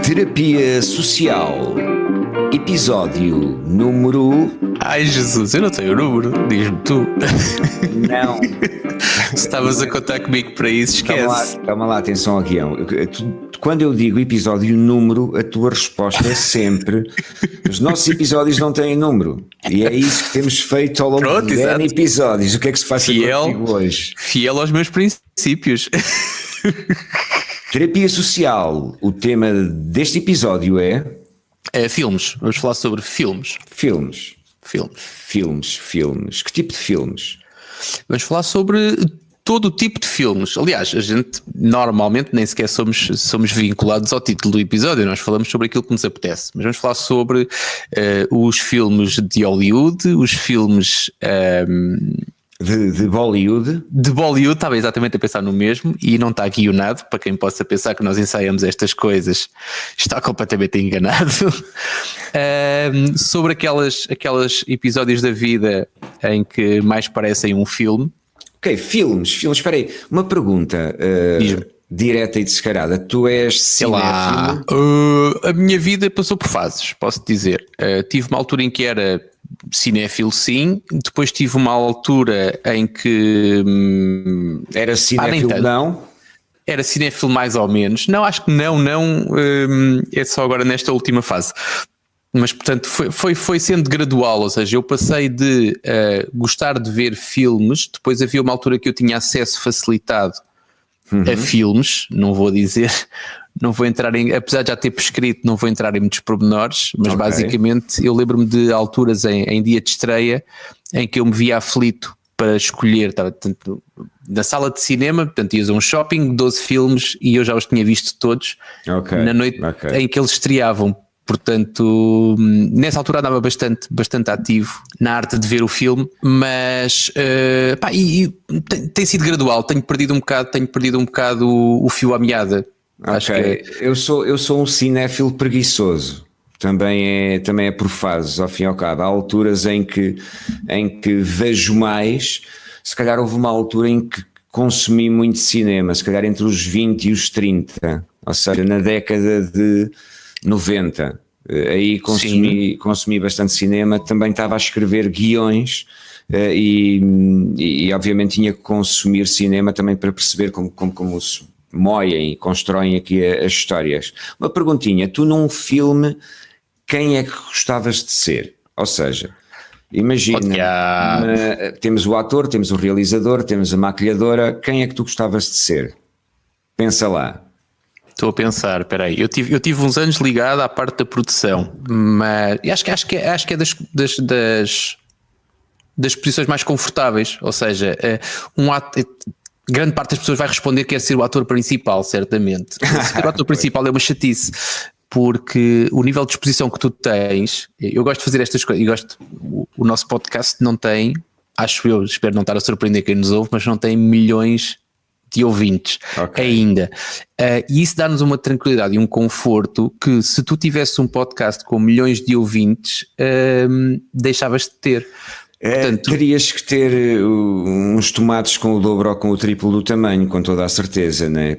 Terapia Social, episódio número... Ai Jesus, eu não tenho o número, diz-me tu. Não. Se estavas a contar comigo para isso, esquece. Calma lá, atenção aqui. Quando eu digo episódio número, a tua resposta é sempre: os nossos episódios não têm número. E é isso que temos feito ao longo de 10 episódios. O que é que se faz contigo hoje? Fiel aos meus princípios. Terapia Social, o tema deste episódio é filmes. Vamos falar sobre filmes. Filmes. Que tipo de filmes? Vamos falar sobre todo o tipo de filmes. Aliás, a gente normalmente nem sequer somos vinculados ao título do episódio. Nós falamos sobre aquilo que nos apetece. Mas vamos falar sobre os filmes de Hollywood, os filmes... De Bollywood? De Bollywood, estava exatamente a pensar no mesmo e não está guionado, para quem possa pensar que nós ensaiamos estas coisas, está completamente enganado. Sobre aquelas episódios da vida em que mais parecem um filme. Ok, filmes, espera aí, uma pergunta direta e descarada, tu és cinéfilo? A minha vida passou por fases, posso dizer. Tive uma altura em que era cinéfilo, sim. Depois tive uma altura em que era cinéfilo, não? Era cinéfilo mais ou menos. Não, acho que não. É só agora nesta última fase. Mas portanto foi sendo gradual, ou seja, eu passei de gostar de ver filmes. Depois havia uma altura que eu tinha acesso facilitado a filmes, não vou entrar em, apesar de já ter prescrito, não vou entrar em muitos pormenores, mas basicamente eu lembro-me de alturas em dia de estreia em que eu me via aflito para escolher, estava portanto, na sala de cinema, portanto ias a um shopping, 12 filmes e eu já os tinha visto todos na noite em que eles estreavam. Portanto, nessa altura andava bastante ativo na arte de ver o filme, mas tem sido gradual, tenho perdido um bocado o fio à meada. Acho que eu sou um cinéfilo preguiçoso, também é por fases, ao fim e ao cabo. Há alturas em que vejo mais. Se calhar houve uma altura em que consumi muito cinema, se calhar entre os 20 e os 30, ou seja, na década de 90, aí consumi bastante cinema. Também estava a escrever guiões e obviamente tinha que consumir cinema também para perceber como se moem e constroem aqui as histórias. Uma perguntinha, tu num filme quem é que gostavas de ser? Ou seja, imagina, temos o ator, temos o realizador, temos a maquilhadora, quem é que tu gostavas de ser? Pensa lá. Estou a pensar, espera aí, eu tive uns anos ligado à parte da produção, mas acho que é das posições mais confortáveis, ou seja, grande parte das pessoas vai responder que quer ser o ator principal, certamente. Ser o ator principal é uma chatice, porque o nível de exposição que tu tens, eu gosto de fazer estas coisas, o nosso podcast não tem, acho eu, espero não estar a surpreender quem nos ouve, mas não tem milhões de ouvintes ainda. E isso dá-nos uma tranquilidade e um conforto que, se tu tivesse um podcast com milhões de ouvintes, deixavas de ter. Portanto, terias que ter uns tomates com o dobro ou com o triplo do tamanho, com toda a certeza, né?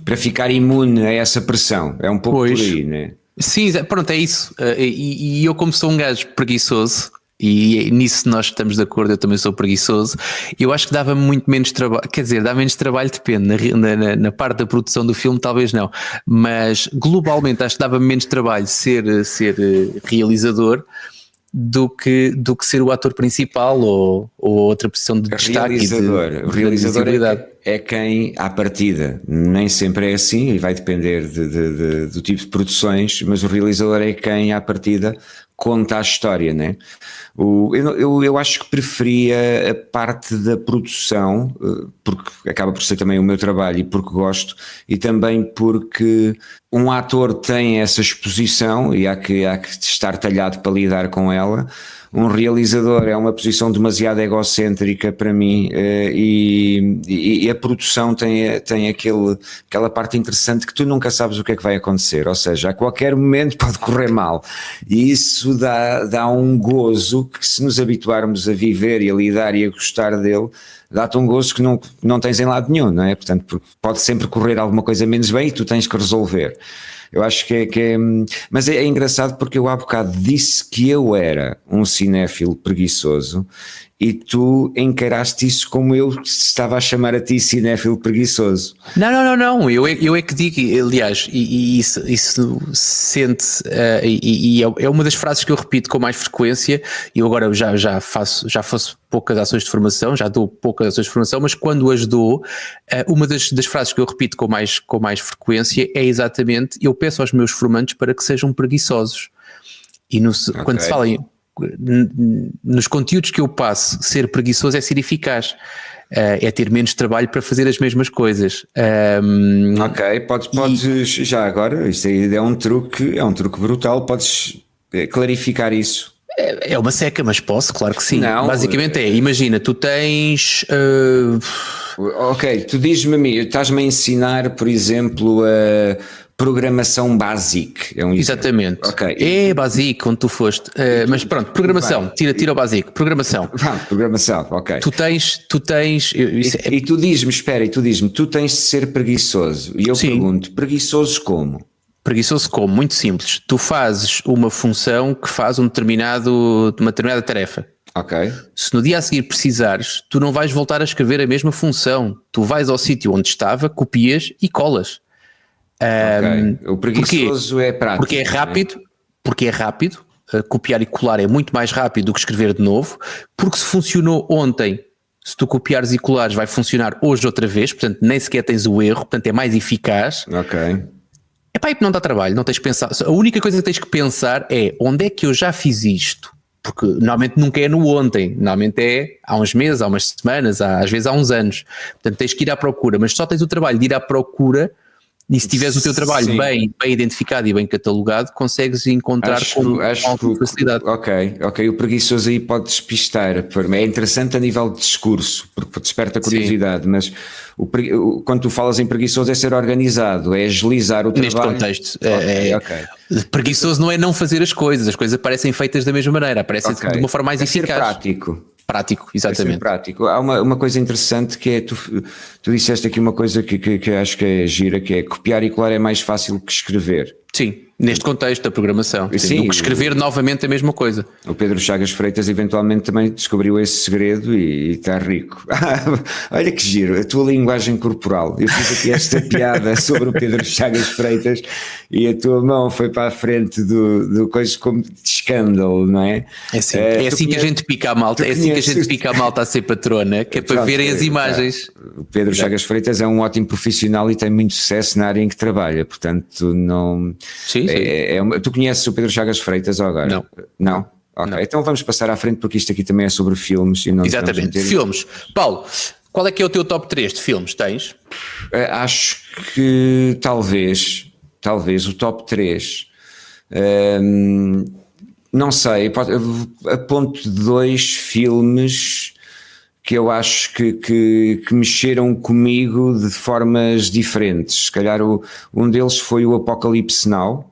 Para ficar imune a essa pressão. É um pouco por aí, né? Sim, pronto, é isso. E eu, como sou um gajo preguiçoso, e nisso nós estamos de acordo, eu também sou preguiçoso, eu acho que dava muito menos trabalho, quer dizer, dá menos trabalho, depende, na parte da produção do filme talvez não, mas globalmente acho que dava menos trabalho ser realizador do que ser o ator principal ou outra posição de destaque. O realizador é quem, à partida, nem sempre é assim, e vai depender do tipo de produções, mas o realizador é quem, à partida, conta a história, né? Eu acho que preferia a parte da produção, porque acaba por ser também o meu trabalho e porque gosto, e também porque um ator tem essa exposição e há que estar talhado para lidar com ela. Um realizador é uma posição demasiado egocêntrica para mim, e a produção tem aquela parte interessante que tu nunca sabes o que é que vai acontecer, ou seja, a qualquer momento pode correr mal, e isso isso dá um gozo que, se nos habituarmos a viver e a lidar e a gostar dele, dá-te um gozo que não tens em lado nenhum, não é? Portanto, porque pode sempre correr alguma coisa menos bem e tu tens que resolver. Eu acho que é mas é engraçado porque eu há bocado disse que eu era um cinéfilo preguiçoso e tu encaraste isso como eu estava a chamar a ti cinéfilo preguiçoso. Não. Eu é que digo, aliás, e isso sente-se, e é uma das frases que eu repito com mais frequência. Eu agora já faço poucas ações de formação, já dou poucas ações de formação, mas quando as dou, uma das frases que eu repito com mais frequência é exatamente: eu peço aos meus formandos para que sejam preguiçosos. E quando se fala nos conteúdos que eu passo, ser preguiçoso é ser eficaz. É ter menos trabalho para fazer as mesmas coisas. Ok, podes já agora, isto aí é um truque brutal, podes clarificar isso. É uma seca, mas posso, claro que sim. Não, basicamente imagina, tu tens... Ok, tu dizes-me a mim, estás-me a ensinar, por exemplo, a programação básica. Exatamente. Okay. É básico onde tu foste. Mas pronto, programação, tira o básico. Programação. Programação, ok. Tu tens... E tu diz-me, tu tens de ser preguiçoso. E eu pergunto, preguiçoso como? Preguiçoso como? Muito simples. Tu fazes uma função que faz uma determinada tarefa. Ok. Se no dia a seguir precisares, tu não vais voltar a escrever a mesma função. Tu vais ao sítio onde estava, copias e colas. Ok. O preguiçoso é prático. Porque é rápido. Copiar e colar é muito mais rápido do que escrever de novo. Porque se funcionou ontem, se tu copiares e colares, vai funcionar hoje outra vez. Portanto, nem sequer tens o erro. Portanto, é mais eficaz. Ok. Epá, e não dá trabalho, não tens que pensar. A única coisa que tens que pensar é: onde é que eu já fiz isto? Porque normalmente nunca é no ontem, normalmente é há uns meses, há umas semanas, às vezes há uns anos. Portanto, tens que ir à procura, mas só tens o trabalho de ir à procura, e se tiveres o teu trabalho bem identificado e bem catalogado, consegues encontrar com facilidade. Ok, o preguiçoso aí pode despistar. É interessante a nível de discurso, porque desperta curiosidade, mas quando tu falas em preguiçoso é ser organizado, é agilizar o trabalho. Neste contexto, preguiçoso não é não fazer as coisas parecem feitas da mesma maneira, aparecem de uma forma mais eficaz. Ser prático, exatamente. Prático. Há uma coisa interessante que é, tu disseste aqui uma coisa que acho que é gira, que é copiar e colar é mais fácil que escrever. Sim, neste contexto da programação. Sim, do que escrever novamente a mesma coisa. O Pedro Chagas Freitas eventualmente também descobriu esse segredo e está rico. Olha que giro, a tua linguagem corporal. Eu fiz aqui esta piada sobre o Pedro Chagas Freitas e a tua mão foi para a frente do coisa como de escândalo, não é? É assim que a gente pica a malta, a ser patrona, que é para verem as imagens. O Pedro Chagas Freitas é um ótimo profissional e tem muito sucesso na área em que trabalha, portanto não... Sim. Tu conheces o Pedro Chagas Freitas agora? Não? Ok, não. Então vamos passar à frente porque isto aqui também é sobre filmes. E não exatamente, filmes. Paulo, qual é que é o teu top 3 de filmes? Tens? Acho que talvez o top 3, não sei, aponto 2 filmes que eu acho que mexeram comigo de formas diferentes. Se calhar um deles foi o Apocalipse Now.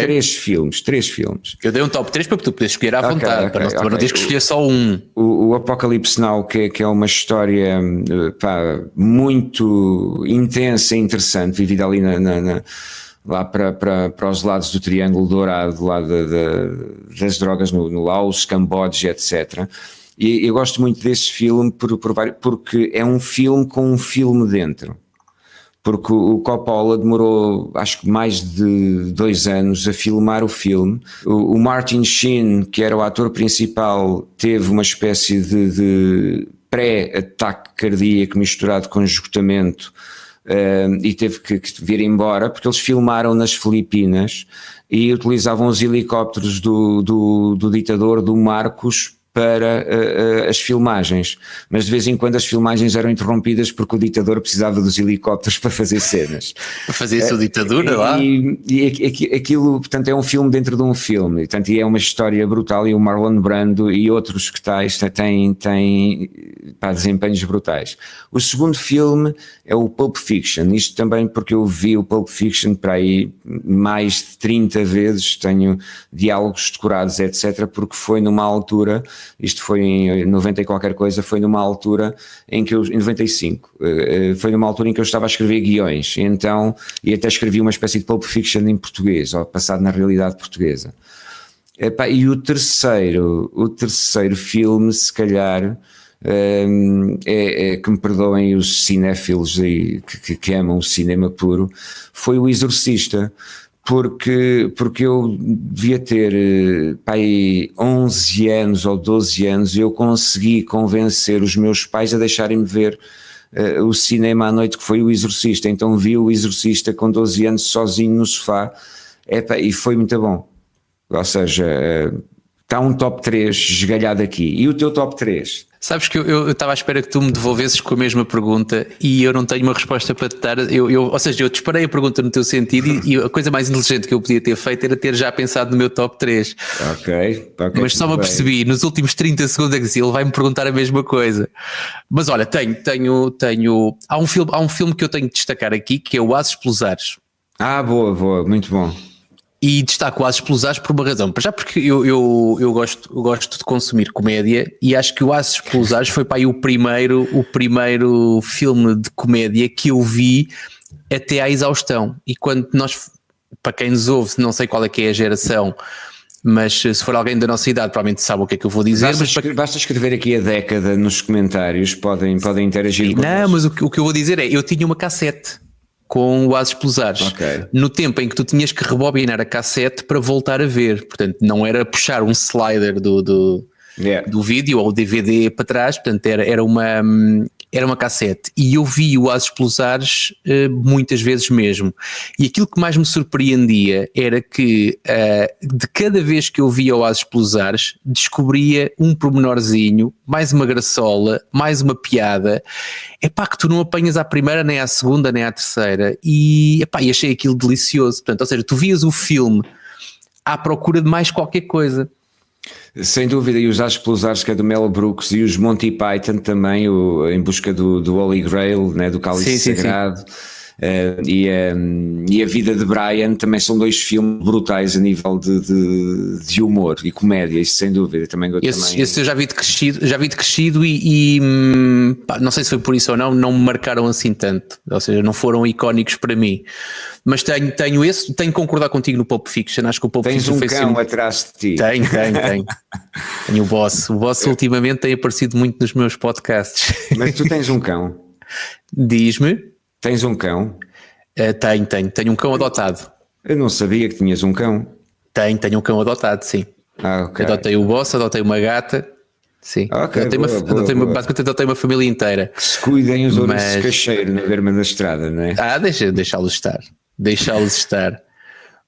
Três filmes. Eu dei um top 3 para que tu podes escolher à vontade, para não teres que escolher só um. O Apocalipse Now, que é uma história muito intensa e interessante, vivida ali lá para os lados do Triângulo Dourado, lá das drogas no Laos, Camboja, etc. E eu gosto muito desse filme porque é um filme com um filme dentro. Porque o Coppola demorou, acho que mais de 2 anos a filmar o filme. O Martin Sheen, que era o ator principal, teve uma espécie de pré-ataque cardíaco misturado com esgotamento e teve que vir embora, porque eles filmaram nas Filipinas e utilizavam os helicópteros do ditador, do Marcos, para as filmagens, mas de vez em quando as filmagens eram interrompidas porque o ditador precisava dos helicópteros para fazer cenas. Para fazer a sua ditadura lá? E aquilo, portanto, é um filme dentro de um filme, portanto, e é uma história brutal, e o Marlon Brando e outros que tais têm desempenhos brutais. O segundo filme é o Pulp Fiction, isto também porque eu vi o Pulp Fiction para aí mais de 30 vezes, tenho diálogos decorados, etc, porque foi numa altura, isto foi em 90 e qualquer coisa, foi numa altura em que eu, em 95, foi numa altura em que eu estava a escrever guiões, então, e até escrevi uma espécie de Pulp Fiction em português, ou passado na realidade portuguesa. E o terceiro filme, se calhar, que me perdoem os cinéfilos que amam o cinema puro, foi o Exorcista, porque eu devia ter 11 anos ou 12 anos e eu consegui convencer os meus pais a deixarem-me ver o cinema à noite, que foi o Exorcista. Então vi o Exorcista com 12 anos sozinho no sofá, e foi muito bom. Ou seja, está um top 3 esgalhado aqui. E o teu top 3? Sabes que eu estava à espera que tu me devolvesses com a mesma pergunta e eu não tenho uma resposta para te dar. Ou seja, eu disparei a pergunta no teu sentido e a coisa mais inteligente que eu podia ter feito era ter já pensado no meu top 3. Ok. Mas só me apercebi nos últimos 30 segundos é que ele vai-me perguntar a mesma coisa. Mas olha, há um filme que eu tenho de destacar aqui, que é o Ases pelos Ares. Boa, muito bom. E destaco o Ases pelos Ares por uma razão. Já porque eu gosto de consumir comédia e acho que o Ases pelos Ares foi para aí o primeiro filme de comédia que eu vi até à exaustão. E quando nós, para quem nos ouve, não sei qual é que é a geração, mas se for alguém da nossa idade provavelmente sabe o que é que eu vou dizer. Basta escrever aqui a década nos comentários, podem interagir. Não, mas o que eu vou dizer é, eu tinha uma cassete com o Ases pelos Ares, no tempo em que tu tinhas que rebobinar a cassete para voltar a ver, portanto não era puxar um slider do vídeo ou o DVD para trás, portanto era uma cassete, e eu vi o Ases pelos Ares muitas vezes mesmo, e aquilo que mais me surpreendia era que de cada vez que eu via o Ases pelos Ares descobria um pormenorzinho, mais uma graçola, mais uma piada, que tu não apanhas à primeira, nem à segunda, nem à terceira, e achei aquilo delicioso. Portanto, ou seja, tu vias o filme à procura de mais qualquer coisa. Sem dúvida, e os Ases pelos Ares, que é do Mel Brooks, e os Monty Python também, Em Busca do Holy Grail, né, do Cálice Sagrado. E a Vida de Brian também são dois filmes brutais a nível de humor e comédia, isso sem dúvida. Esse eu já vi de crescido e não sei se foi por isso ou não me marcaram assim tanto, ou seja, não foram icónicos para mim, mas tenho que concordar contigo no Pulp Fiction. Acho que o Pulp Fiction foi cão atrás de ti. Tenho o Boss ultimamente tem aparecido muito nos meus podcasts. Mas tu tens um cão? Diz-me. Tens um cão? Tenho um cão adotado. Eu não sabia que tinhas um cão. Tenho um cão adotado, sim. Ok. Adotei o Boss, adotei uma gata. Sim. Basicamente adotei uma família inteira. Que se cuidem os ouros de cacheiro na berma da estrada, não é? Deixá-los estar.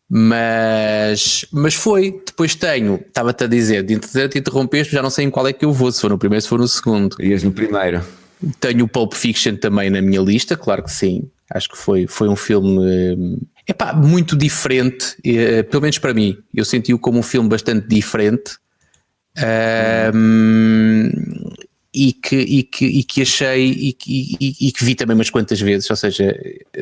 Mas foi, depois estava-te a dizer, te interrompeste, já não sei em qual é que eu vou, se for no primeiro, se for no segundo. Ias no primeiro. Tenho o Pulp Fiction também na minha lista, claro que sim. Acho que foi um filme muito diferente, pelo menos para mim. Eu senti-o como um filme bastante diferente e que achei e que vi também umas quantas vezes. Ou seja,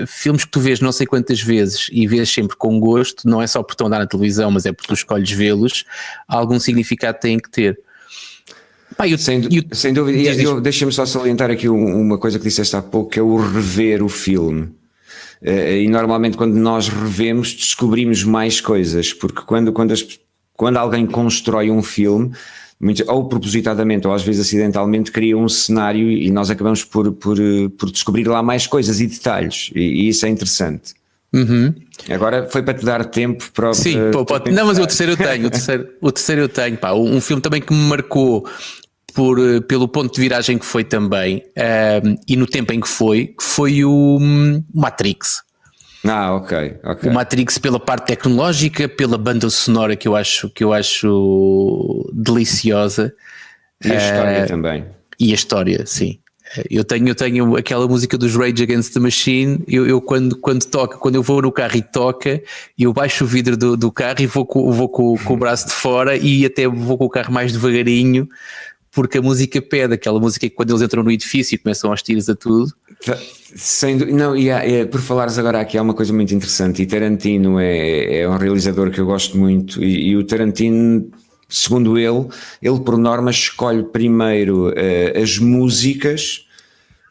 filmes que tu vês não sei quantas vezes e vês sempre com gosto, não é só porque estão a dar na televisão, mas é porque tu escolhes vê-los, algum significado têm que ter. Sem dúvida, deixa-me só salientar aqui uma coisa que disseste há pouco, que é o rever o filme. E normalmente quando nós revemos descobrimos mais coisas, porque quando alguém constrói um filme, ou propositadamente ou às vezes acidentalmente, cria um cenário e nós acabamos por descobrir lá mais coisas e detalhes, e isso é interessante. Uhum. Agora foi para te dar tempo para... Sim, não, mas o terceiro eu tenho, um filme também que me marcou pelo ponto de viragem que foi também, e no tempo em que foi o Matrix. Ok. O Matrix, pela parte tecnológica, pela banda sonora que eu acho deliciosa, E a história também. E a história, sim. Eu tenho aquela música dos Rage Against the Machine. Eu quando toca, quando eu vou no carro e toca, eu baixo o vidro do carro e vou com o braço de fora e até vou com o carro mais devagarinho, porque a música pede, aquela música que quando eles entram no edifício e começam aos tiros a tudo. Não, por falares agora aqui, há uma coisa muito interessante, e Tarantino é um realizador que eu gosto muito, e o Tarantino, segundo ele por norma escolhe primeiro as músicas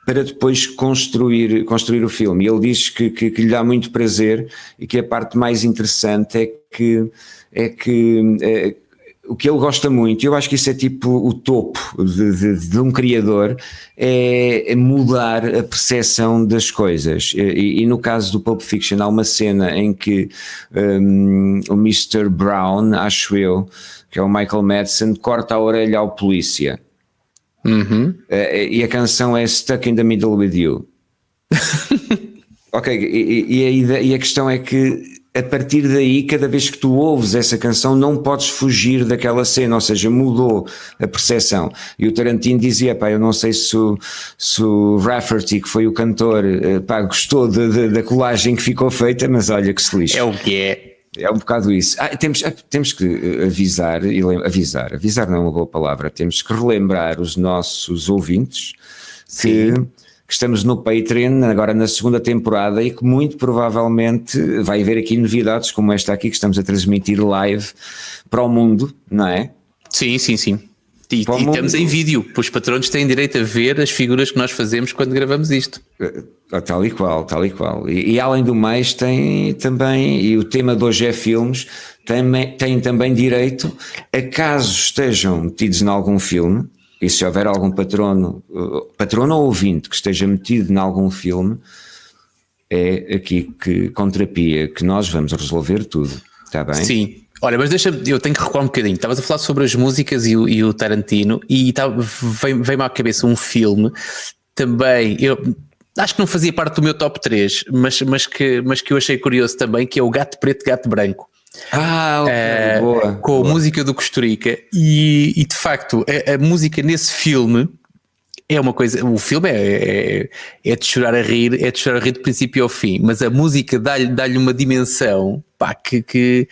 para depois construir o filme. E ele diz que lhe dá muito prazer e que a parte mais interessante é que o que ele gosta muito, e eu acho que isso é tipo o topo de um criador, é mudar a percepção das coisas. E no caso do Pulp Fiction há uma cena em que o Mr. Brown, acho eu, que é o Michael Madsen, corta a orelha ao polícia. E a canção é Stuck in the Middle with You. Ok, e a questão é que a partir daí, cada vez que tu ouves essa canção, não podes fugir daquela cena, ou seja, mudou a percepção. E o Tarantino dizia, eu não sei se o Rafferty, que foi o cantor, gostou da colagem que ficou feita, mas olha que se lixa. É o que é. É um bocado isso. Temos que avisar não é uma boa palavra, temos que relembrar os nossos ouvintes que estamos no Patreon agora na segunda temporada e que muito provavelmente vai haver aqui novidades como esta aqui que estamos a transmitir live para o mundo, não é? Sim. E estamos em vídeo, os patronos têm direito a ver as figuras que nós fazemos quando gravamos isto. Tal e qual. E além do mais tem também, e o tema de hoje é filmes, tem também direito a caso estejam metidos em algum filme, e se houver algum patrono ou ouvinte que esteja metido em algum filme, é aqui que com terapia que nós vamos resolver tudo, está bem? Sim. Olha, mas eu tenho que recuar um bocadinho. Estavas a falar sobre as músicas e o Tarantino e veio-me à cabeça um filme também, eu acho que não fazia parte do meu top 3, mas que eu achei curioso também, que é o Gato Preto, Gato Branco. Ok, boa. Com a música do Costurica e de facto a música nesse filme é uma coisa, o filme é de chorar a rir, de princípio ao fim, mas a música dá-lhe uma dimensão, que...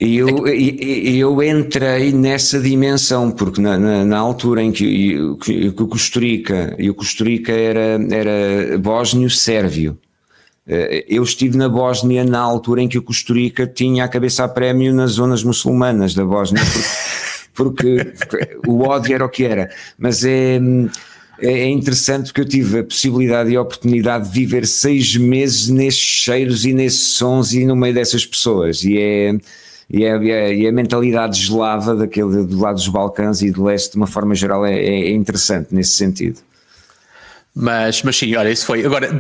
E eu entrei nessa dimensão, porque na altura em que o Costurica era bósnio-sérvio, eu estive na Bósnia na altura em que o Costurica tinha a cabeça a prémio nas zonas muçulmanas da Bósnia, porque o ódio era o que era, mas é interessante porque eu tive a possibilidade e a oportunidade de viver 6 meses nesses cheiros e nesses sons e no meio dessas pessoas, e a mentalidade eslava do lado dos Balcãs e do leste de uma forma geral é interessante nesse sentido. Mas sim, olha, isso foi. Agora,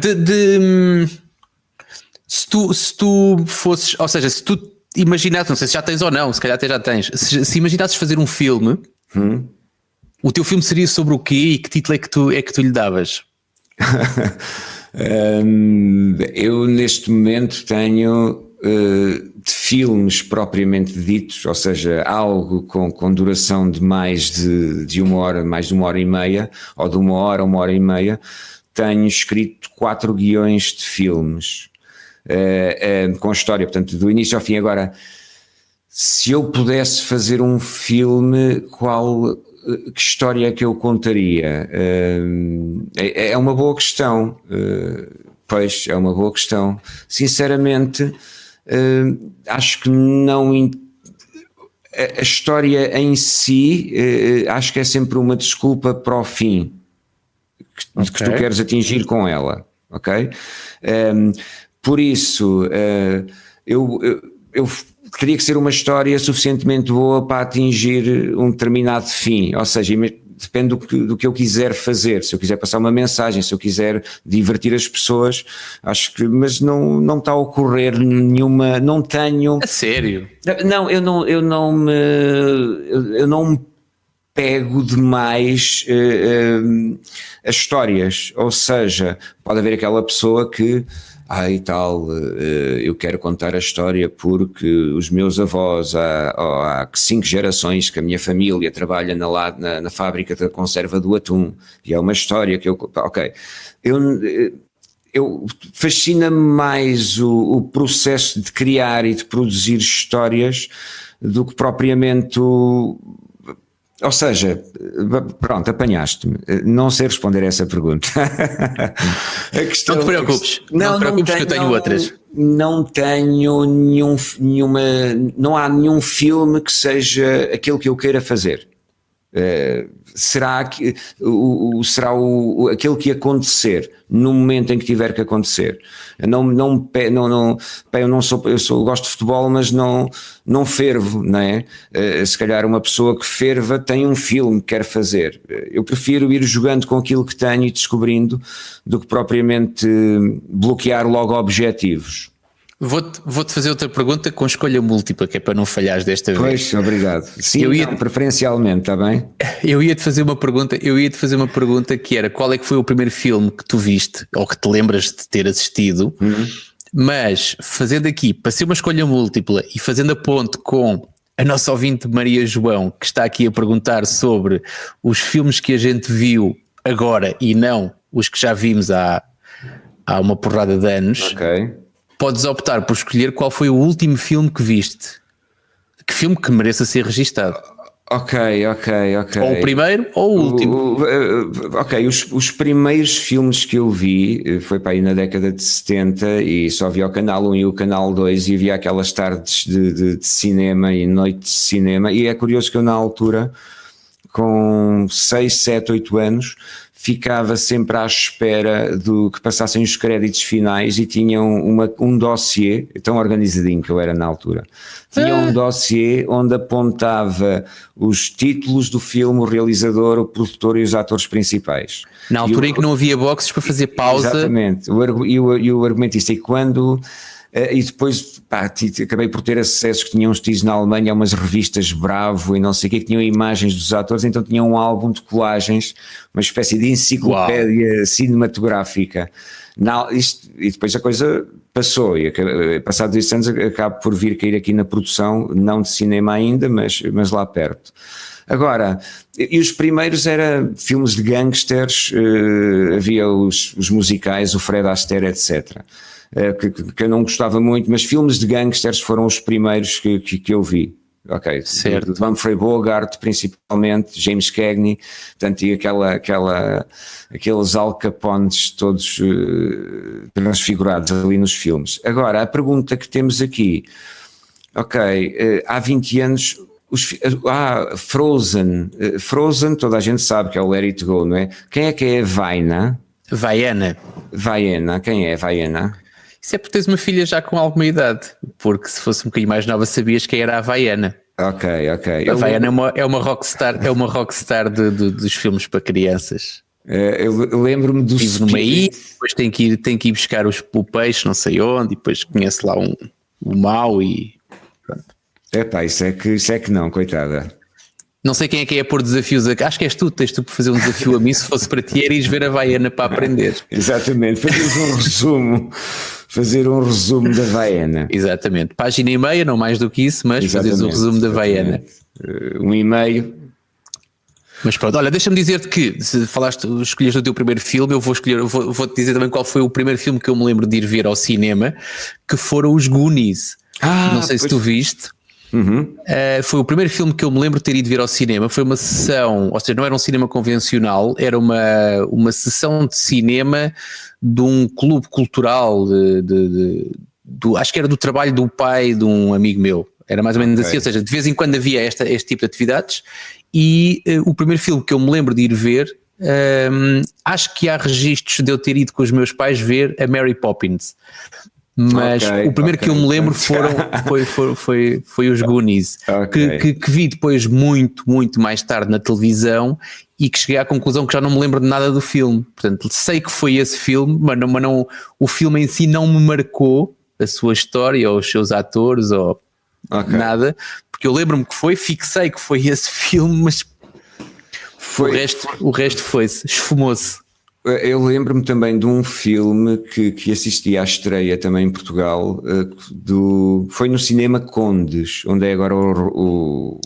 se tu fosses, ou seja, se tu imaginasses, não sei se já tens ou não, se calhar até já tens, se imaginasses fazer um filme, o teu filme seria sobre o quê e que título é que tu lhe davas? Eu neste momento tenho de filmes propriamente ditos, ou seja, algo com duração de mais de 1 hora, mais de 1h30, ou de 1 hora, 1h30, tenho escrito 4 guiões de filmes com história, portanto, do início ao fim. Agora, se eu pudesse fazer um filme, que história é que eu contaria? É uma boa questão. Pois, é uma boa questão. Sinceramente, acho que não. A história em si, acho que é sempre uma desculpa para o fim que tu queres atingir com ela, ok? Por isso, eu teria que ser uma história suficientemente boa para atingir um determinado fim, ou seja, depende do que eu quiser fazer, se eu quiser passar uma mensagem, se eu quiser divertir as pessoas, acho que, mas não está a ocorrer nenhuma, não tenho... A sério? Não, eu não me pego demais a histórias, ou seja, pode haver aquela pessoa que e tal, eu quero contar a história porque os meus avós, há 5 gerações que a minha família trabalha na fábrica da conserva do atum, e é uma história que ok, eu fascina-me mais o processo de criar e de produzir histórias do que propriamente ou seja, pronto, apanhaste-me. Não sei responder a essa pergunta. A questão, não te preocupes, não te preocupes que eu tenho outras. Não tenho não há nenhum filme que seja aquele que eu queira fazer. Será aquele que acontecer no momento em que tiver que acontecer. Eu gosto de futebol, mas não fervo, não é? Se calhar uma pessoa que ferva tem um filme que quer fazer. Eu prefiro ir jogando com aquilo que tenho e descobrindo do que propriamente bloquear logo objetivos. Vou-te fazer outra pergunta com escolha múltipla, que é para não falhares desta vez. Pois, obrigado. Sim, preferencialmente, está bem? Eu ia-te fazer uma pergunta que era: qual é que foi o primeiro filme que tu viste, ou que te lembras de ter assistido, mas fazendo aqui, para ser uma escolha múltipla e fazendo a ponte com a nossa ouvinte Maria João, que está aqui a perguntar sobre os filmes que a gente viu agora e não os que já vimos há uma porrada de anos. Ok. Podes optar por escolher qual foi o último filme que viste. Que filme que mereça ser registado. Ok. Ou o primeiro ou o último. Ok, os primeiros filmes que eu vi foi para aí na década de 70 e só via o canal 1 e o canal 2 e havia aquelas tardes de cinema e noites de cinema, e é curioso que eu na altura, com 6, 7, 8 anos, ficava sempre à espera do que passassem os créditos finais e tinham um dossiê, tão organizadinho que eu era na altura, tinha um dossiê onde apontava os títulos do filme, o realizador, o produtor e os atores principais. Na altura em que não havia boxes para fazer pausa. Exatamente, e o argumentista, e quando... E depois acabei por ter acessos que tinham uns títulos na Alemanha, umas revistas Bravo e não sei o que tinham imagens dos atores, então tinham um álbum de colagens, uma espécie de enciclopédia cinematográfica. E depois a coisa passou, e passados estes anos acabo por vir cair aqui na produção, não de cinema ainda, mas lá perto. Agora, e os primeiros eram filmes de gangsters, havia os musicais, o Fred Astaire, etc., que eu não gostava muito, mas filmes de gangsters foram os primeiros que eu vi. Ok, certo. De Humphrey Bogart principalmente, James Cagney, portanto, e aqueles Al Capones todos transfigurados ali nos filmes. Agora, a pergunta que temos aqui, há 20 anos... Frozen, toda a gente sabe que é o Let It Go, não é? Quem é que é a Vaina? Vaiana, quem é a Vaiana? Isso é porque tens uma filha já com alguma idade, porque se fosse um bocadinho mais nova sabias quem era a Havaiana. Ok. A Havaiana é uma rockstar dos filmes para crianças. Eu lembro-me do... Vive numa ilha, depois tem que ir buscar o peixe não sei onde, e depois conhece lá o mau e pronto. Isso é que não, coitada. Não sei quem é que é pôr desafios aqui. Acho que tens tu por fazer um desafio a mim. Se fosse para ti, era ires ver a Havaiana para aprender. Exatamente, fazer um resumo da Havaiana. Exatamente, página e meia, não mais do que isso, mas fazeres o resumo da Havaiana. 1,5. Mas pronto, olha, deixa-me dizer-te que se escolheste o teu primeiro filme, vou-te dizer também qual foi o primeiro filme que eu me lembro de ir ver ao cinema, que foram os Goonies. Não sei se tu viste. Foi o primeiro filme que eu me lembro de ter ido ver ao cinema. Foi uma sessão, ou seja, não era um cinema convencional, era uma sessão de cinema de um clube cultural acho que era do trabalho do pai de um amigo meu. Era mais ou menos assim, ou seja, de vez em quando havia este tipo de atividades. E o primeiro filme que eu me lembro de ir ver, acho que há registros de eu ter ido com os meus pais ver a Mary Poppins. Mas o primeiro que eu me lembro foi os Goonies, que vi depois muito, muito mais tarde na televisão, e que cheguei à conclusão que já não me lembro de nada do filme. Portanto, sei que foi esse filme, mas não, o filme em si não me marcou, a sua história ou os seus atores ou nada, porque eu lembro-me que fixei que foi esse filme, mas o resto foi-se, esfumou-se. Eu lembro-me também de um filme que assisti à estreia também em Portugal, foi no Cinema Condes, onde é agora o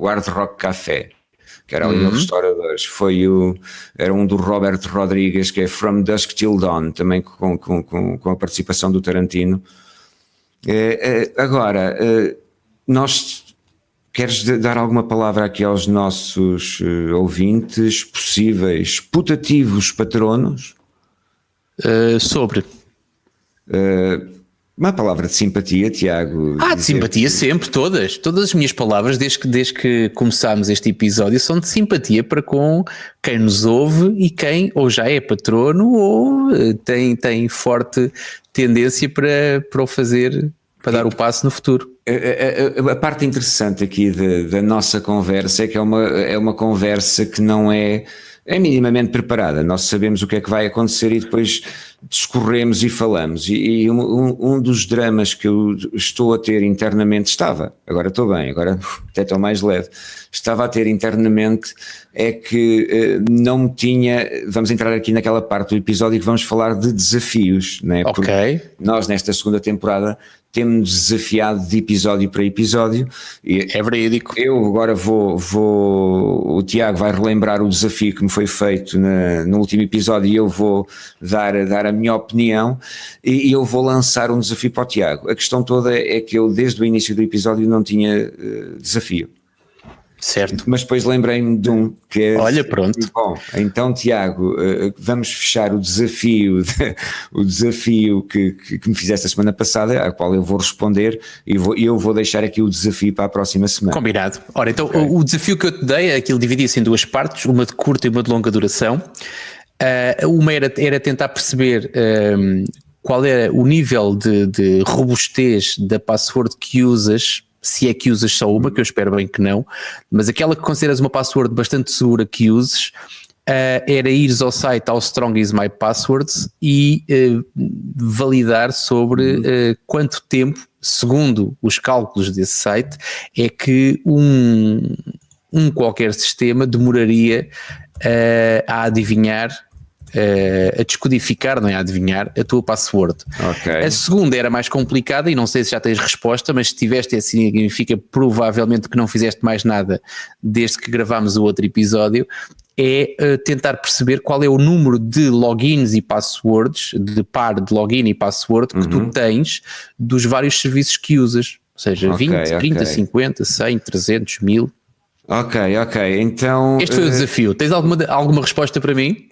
Hard Rock Café, que era ali no Restauradores. Era um do Robert Rodrigues, que é From Dusk Till Dawn, também com a participação do Tarantino. Agora, queres dar alguma palavra aqui aos nossos ouvintes, possíveis putativos patronos? Sobre? Uma palavra de simpatia, Tiago. De simpatia sempre, todas as minhas palavras desde que começámos este episódio são de simpatia para com quem nos ouve e quem ou já é patrono ou tem forte tendência para o fazer, para dar o passo no futuro. A parte interessante aqui da nossa conversa é que é uma conversa que não é minimamente preparada. Nós sabemos o que é que vai acontecer e depois discorremos e falamos. E um dos dramas que eu estou a ter internamente, agora estou bem, agora até estou mais leve, estava a ter internamente é que não me tinha, vamos entrar aqui naquela parte do episódio que vamos falar de desafios, né? Porque nós nesta segunda temporada temos desafiado de episódio para episódio. É verídico. Eu agora o Tiago vai relembrar o desafio que me foi feito no último episódio e eu vou dar a minha opinião e eu vou lançar um desafio para o Tiago. A questão toda é que eu desde o início do episódio não tinha desafio. Certo. Mas depois lembrei-me de um que é... Olha, pronto. Bom, então Tiago, vamos fechar o desafio que me fizeste a semana passada, a qual eu vou responder e eu vou deixar aqui o desafio para a próxima semana. Combinado. Ora, então o desafio que eu te dei, aquilo dividia-se em duas partes, uma de curta e uma de longa duração. Uma era tentar perceber qual era o nível de robustez da password que usas, se é que usas só uma, que eu espero bem que não, mas aquela que consideras uma password bastante segura que uses, era ires ao site How Strong Is My Passwords e validar sobre quanto tempo, segundo os cálculos desse site, é que um qualquer sistema demoraria a adivinhar, a descodificar, não é a adivinhar, a tua password. Okay. A segunda era mais complicada e não sei se já tens resposta, mas se tiveste, assim significa provavelmente que não fizeste mais nada desde que gravámos o outro episódio, é tentar perceber qual é o número de logins e passwords, de par de login e password que tu tens dos vários serviços que usas, ou seja, 20, 30, 50, 100, 300, 1000. Ok, então... Este foi o desafio. Tens alguma resposta para mim?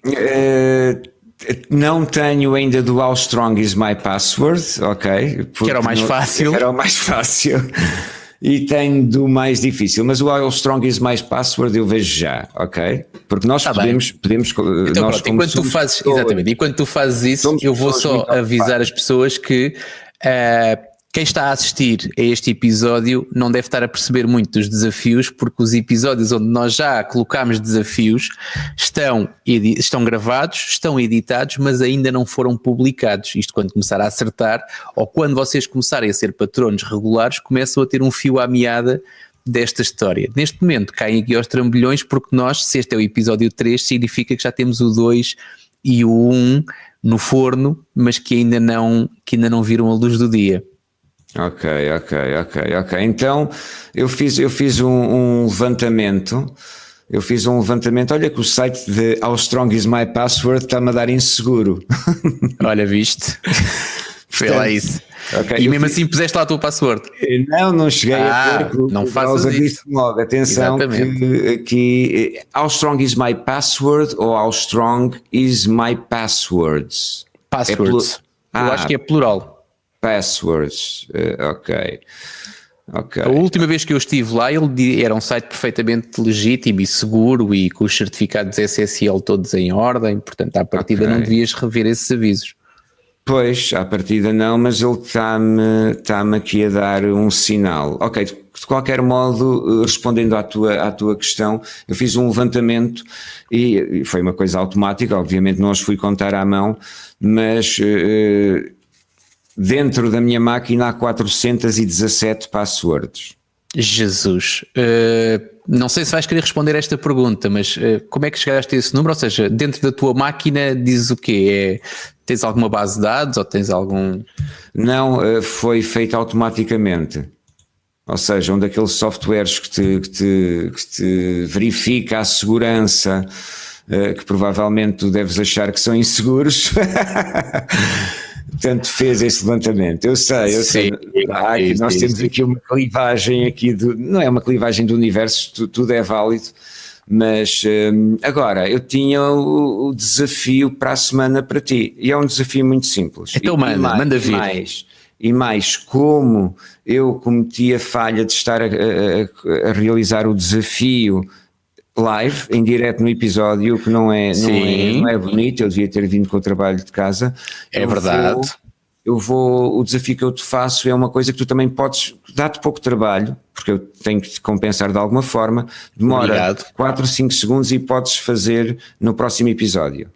Não tenho ainda do How Strong Is My Password, ok? Que era o mais fácil. Era o mais fácil. E tenho do mais difícil, mas o How Strong Is My Password eu vejo já, ok? Porque nós podemos então, nós pronto, enquanto tu fazes isso, eu vou só avisar as pessoas que... quem está a assistir a este episódio não deve estar a perceber muito dos desafios, porque os episódios onde nós já colocámos desafios estão gravados, estão editados, mas ainda não foram publicados. Isto quando começar a acertar, ou quando vocês começarem a ser patronos regulares, começam a ter um fio à meada desta história. Neste momento caem aqui aos trambolhões, porque se este é o episódio 3, significa que já temos o 2 e o 1 no forno, mas que ainda não viram a luz do dia. Ok. Então eu fiz um levantamento. Olha que o site de How Strong Is My Password está-me a dar inseguro. Olha, viste? Foi lá isso. Okay, e mesmo assim puseste lá a tua password? Não cheguei a ter. Não faças isso. Logo, atenção, que How Strong Is My Password ou How Strong Is My Passwords? Passwords. Eu acho que é plural. Passwords, ok. A última vez que eu estive lá, ele era um site perfeitamente legítimo e seguro e com os certificados SSL todos em ordem, portanto à partida não devias rever esses avisos. Pois, à partida não, mas ele está-me aqui a dar um sinal. Ok, de qualquer modo, respondendo à tua questão, eu fiz um levantamento e foi uma coisa automática, obviamente não os fui contar à mão, mas... dentro da minha máquina há 417 passwords. Jesus. Não sei se vais querer responder a esta pergunta, mas como é que chegaste a esse número? Ou seja, dentro da tua máquina dizes o quê? Tens alguma base de dados ou tens algum... Não, foi feito automaticamente. Ou seja, um daqueles softwares que te verifica a segurança, que provavelmente tu deves achar que são inseguros. Portanto, fez esse levantamento. Eu sei. Nós temos aqui uma clivagem não é uma clivagem do universo, tudo é válido, mas agora eu tinha o desafio para a semana para ti, e é um desafio muito simples. Então manda vir. E mais, como eu cometi a falha de estar a realizar o desafio live, em direto no episódio, que não é bonito, eu devia ter vindo com o trabalho de casa. É verdade. O desafio que eu te faço é uma coisa que tu também podes, dá-te pouco trabalho, porque eu tenho que te compensar de alguma forma, demora 4 ou 5 segundos e podes fazer no próximo episódio.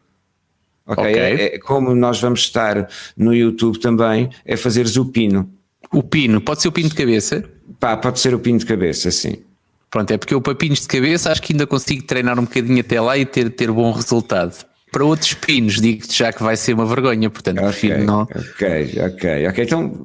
Ok? Como nós vamos estar no YouTube também, é fazeres o pino. O pino, pode ser o pino de cabeça? Pode ser o pino de cabeça, sim. Pronto, é porque eu para pinos de cabeça acho que ainda consigo treinar um bocadinho até lá e ter bom resultado. Para outros pinos, digo-te já que vai ser uma vergonha, portanto prefiro não. Ok, então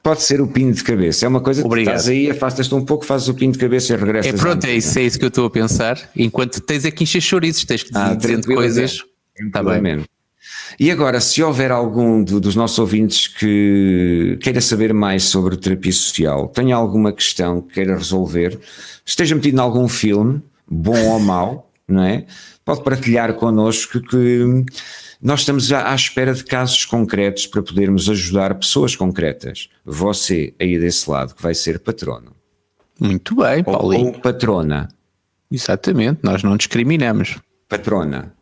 pode ser o pino de cabeça, é uma coisa que estás aí, afastas-te um pouco, fazes o pino de cabeça e regressas. Pronto, é isso que eu estou a pensar, enquanto tens aqui encher chouriços, tens que dizer coisas. Está bem. E agora, se houver algum dos nossos ouvintes que queira saber mais sobre terapia social, tenha alguma questão que queira resolver, esteja metido em algum filme, bom ou mau, não é? Pode partilhar connosco, que nós estamos à espera de casos concretos para podermos ajudar pessoas concretas. Você aí desse lado que vai ser patrono. Muito bem, Paulinho. Ou patrona. Exatamente, nós não discriminamos. Patrona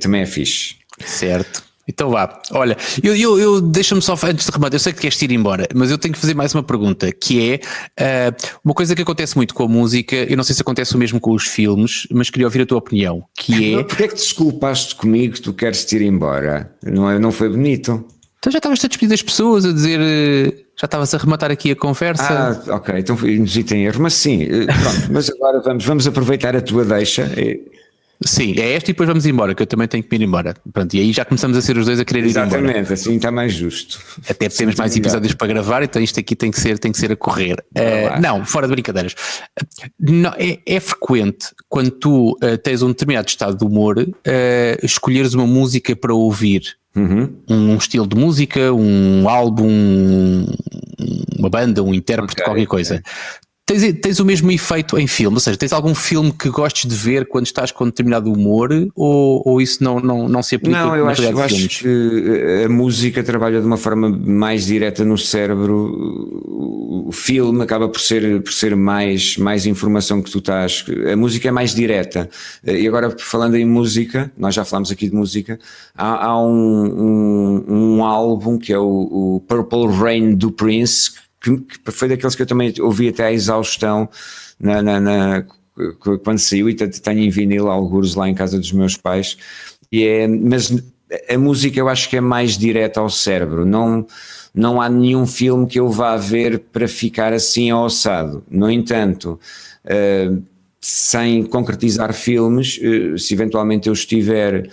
também é fixe. Certo. Então vá, olha, eu deixa-me só, antes de rematar, eu sei que queres ir embora, mas eu tenho que fazer mais uma pergunta, que é uma coisa que acontece muito com a música, eu não sei se acontece o mesmo com os filmes, mas queria ouvir a tua opinião, que é... Porquê é que te desculpaste comigo que tu queres ir embora? Não foi bonito? Então já estavas a despedir das pessoas, a dizer... Já estavas a rematar aqui a conversa. Ok, então induziste em erro, mas sim, pronto, mas agora vamos aproveitar a tua deixa. Sim, é esta e depois vamos embora, que eu também tenho que ir embora. Pronto, e aí já começamos a ser os dois a querer ir embora. Exatamente, assim está mais justo. Até temos mais episódios para gravar, então isto aqui tem que ser a correr. Não, fora de brincadeiras. Não, é frequente, quando tu tens um determinado estado de humor, escolheres uma música para ouvir. Um estilo de música, um álbum, uma banda, um intérprete, qualquer coisa. Tens o mesmo efeito em filme? Ou seja, tens algum filme que gostes de ver quando estás com determinado humor, ou isso não se aplica? Não, eu acho que a música trabalha de uma forma mais direta no cérebro. O filme acaba por ser mais informação que tu estás. A música é mais direta. E agora, falando em música, nós já falámos aqui de música, há um álbum que é o Purple Rain do Prince, que foi daqueles que eu também ouvi até à exaustão quando saiu, e tenho em vinil algures lá em casa dos meus pais, mas a música eu acho que é mais direta ao cérebro, não há nenhum filme que eu vá ver para ficar assim ossado. No entanto, sem concretizar filmes, se eventualmente eu estiver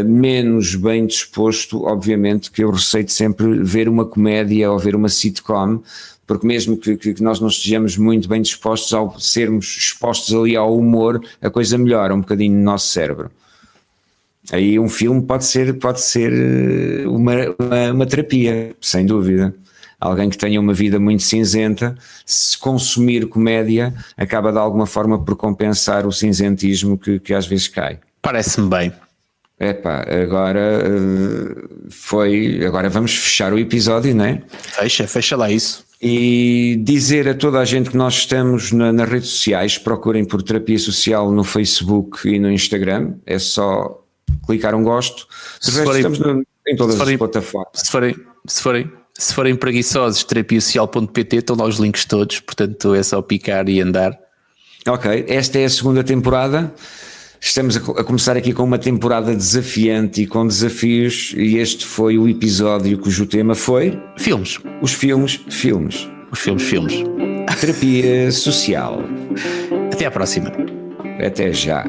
menos bem disposto, obviamente que eu receio sempre ver uma comédia ou ver uma sitcom, porque mesmo que nós não estejamos muito bem dispostos, ao sermos expostos ali ao humor, a coisa melhora um bocadinho no nosso cérebro. Aí um filme pode ser uma terapia, sem dúvida. Alguém que tenha uma vida muito cinzenta, se consumir comédia, acaba de alguma forma por compensar o cinzentismo que às vezes cai. Parece-me bem. Agora vamos fechar o episódio, não é? Fecha lá isso. E dizer a toda a gente que nós estamos nas redes sociais, procurem por Terapia Social no Facebook e no Instagram, é só clicar um gosto. Estamos em todas as plataformas. Se forem preguiçosos, terapiasocial.pt, estão lá os links todos, portanto é só picar e andar. Ok, esta é a segunda temporada. Estamos a começar aqui com uma temporada desafiante e com desafios, e este foi o episódio cujo tema foi... Filmes. Os filmes. Os filmes. Terapia Social. Até à próxima. Até já.